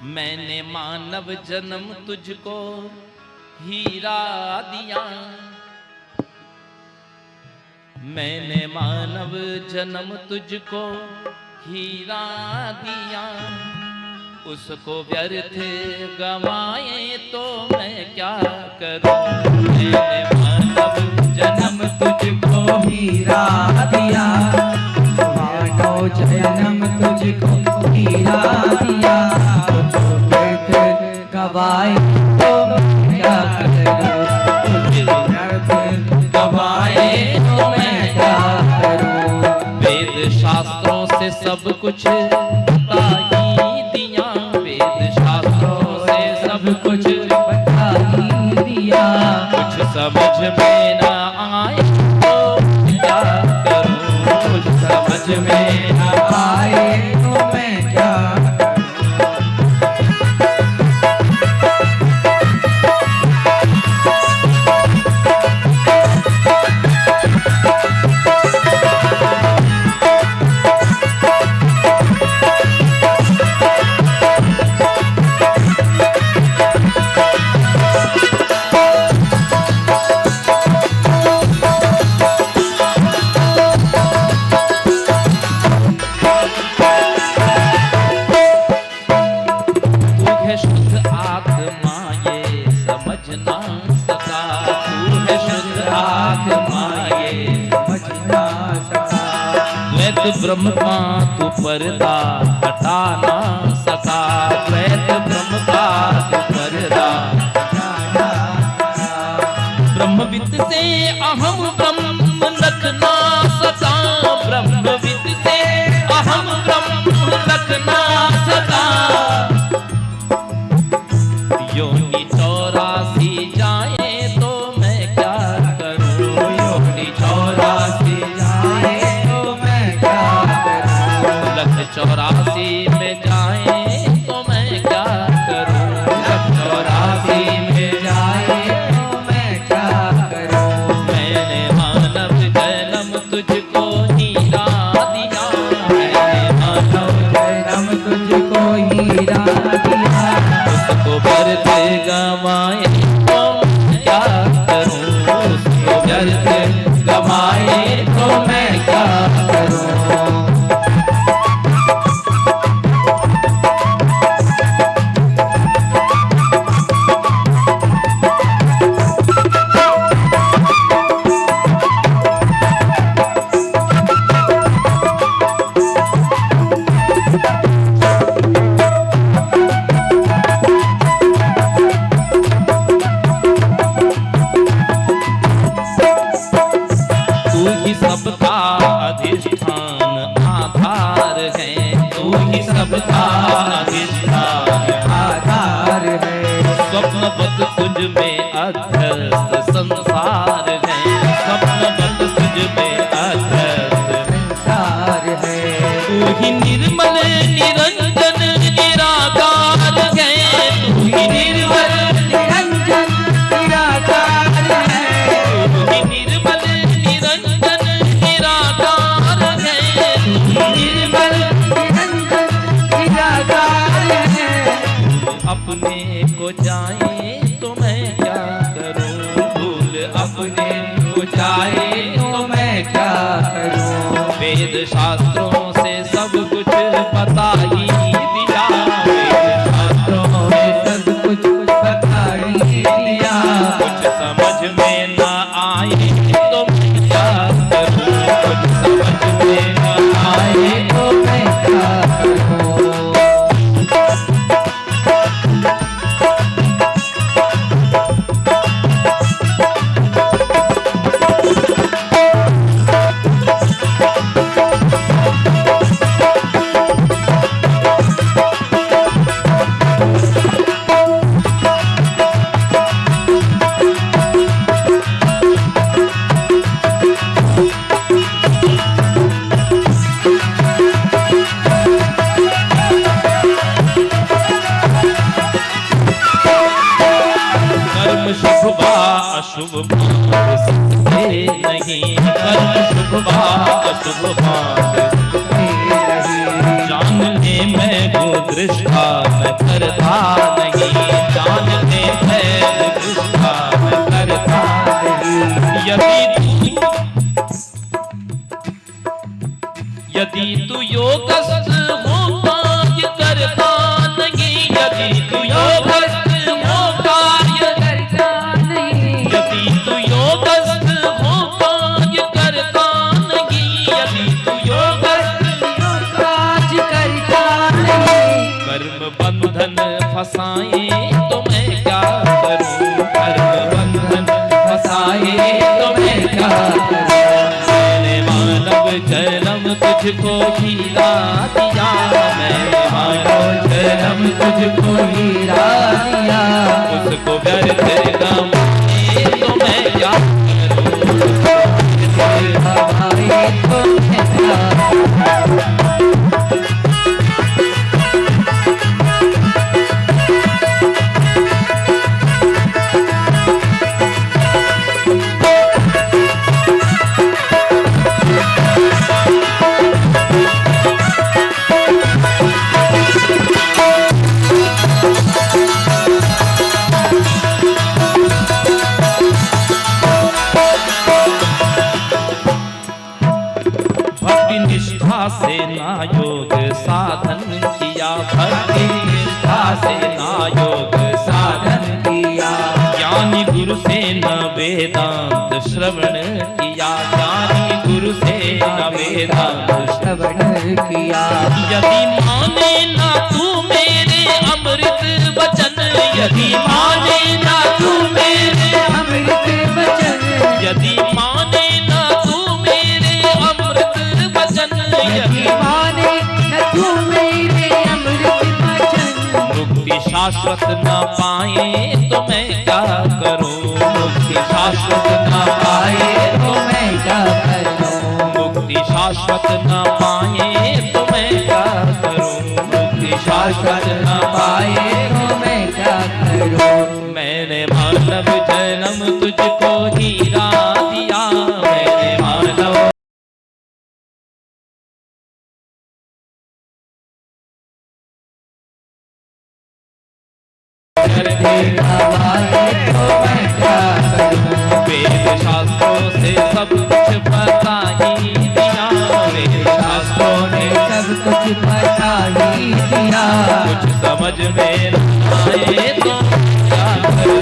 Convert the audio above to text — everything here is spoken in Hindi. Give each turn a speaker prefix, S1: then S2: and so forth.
S1: मैंने मानव जन्म तुझको हीरा दिया, मैंने मानव जन्म तुझको हीरा दिया, उसको व्यर्थ गवाए तो मैं क्या करूं। मैंने मानव जन्म तुझको हीरा दिया,
S2: मानव जन्म तुझको हीरा दिया, उसको व्यर्थ गवाए तो मैं क्या करूं। व्यर्थ गवाए तो मैं क्या करूं।
S1: वेद शास्त्रों से सब कुछ बता ही दिया, वेद शास्त्रों से सब कुछ
S2: बता ही दिया,
S1: कुछ समझ में ना आए तो क्या करूं। कुछ समझ में ना
S2: आए तो मैं क्या
S1: ब्रह्म का तू पर्दा हटा ना सका, द्वैत ब्रह्म का तू पर्दा हटा ना सका। ब्रह्मविद से अहम ब्रह्म लख ना सका, ब्रह्मविद से अहम ब्रह्म लख ना सका। योनि 84 जाए तो मैं क्या करूं, योनि 84
S2: जाए तो मैं क्या करूं।
S1: लख 84 में जाए तो मैं क्या करूं, लख 84 में
S2: जाए तो मैं क्या करूं।
S1: मैंने मानव जन्म तुझको हीरा दिया, मैंने मानव
S2: जन्म तुझको हीरा दिया,
S1: उसको व्यर्थ गवाए तो मैं क्या करूं, उसको व्यर्थ गवाए तो मैं क्या करूं। सबका अधिष्ठान आधार है, तू ही सबका अधिष्ठान
S2: आधार है।
S1: स्वप्नवत तुझ में अध्यस्त संसार है, स्वप्नवत तुझ में अध्यस्त
S2: संसार है।
S1: तू ही निर्मल निरंजन निराकार है, तू ही निर्मल
S2: निरंजन निराकार है।
S1: तू ही निर्मल निरंजन निराकार है,
S2: निर्मल निरंजन निराकार है।
S1: अपने को जाए तो मैं क्या करूं, भूल अपने को जाए
S2: तो मैं क्या करूं।
S1: वेद शास्त्रों से सब कुछ बता ही दिया, वेद शास्त्रों
S2: से सब कुछ बता ही दिया,
S1: कुछ समझ में ना आए तो मैं क्या करूं, कुछ समझ में ना आए
S2: तो मैं क्या करूं।
S1: अशुभ भाग से नहीं, कर्म शुभ भाग अशुभ भाग जान ले मैं हूँ दृष्टा, मैं करता यदि तू योगस्थ हो कार्य करता नहीं, यदि तू योगस्थ हो कार्य
S2: करता नहीं,
S1: यदि तू योगस्थ हो कार्य करता नहीं, यदि तू योगस्थ
S2: काज करता नहीं,
S1: कर्म बंधन फसाए तो मैं क्या करूं, कर्म बंधन फसाए तो मैं क्या करूं। मैंने मानव जन्म तुझको हीरा दिया, मैंने मानव जन्म तुझको हीरा दिया, उसको व्यर्थ न माने तो मैं क्या करूं,
S2: हमारे तो मैं क्या
S1: भक्ति निष्ठा से ना योग साधन किया, भक्ति निष्ठा से ना योग साधन
S2: किया,
S1: ज्ञानी गुरु से न वेदांत श्रवण किया, ज्ञानी गुरु से न वेदांत
S2: श्रवण किया,
S1: यदि माने ना तू मेरे अमृत वचन, यदि माने ना तू मेरे
S2: अमृत वचन,
S1: यदि माने ना तू मेरे अमृत वचन, यदि
S2: माने न तू मेरे अमृत वचन,
S1: मुक्ति शाश्वत न पाए तो मैं क्या करूं, मुक्ति शाश्वत न पाए
S2: तो मैं क्या करूं,
S1: मुक्ति शाश्वत न पाए तो मैं क्या करूं, मुक्ति शाश्वत न पाए
S2: तो मैं क्या करूं।
S1: मैंने मानव जन्म तुझको हीरा दिया, मैंने मानव
S2: हमारे तो मैं क्या करूं,
S1: वेद शास्त्रों से सब कुछ बता ही दिया, वेद शास्त्रों ने
S2: सब कुछ बता ही दिया,
S1: कुछ समझ में न आए तो क्या करूं,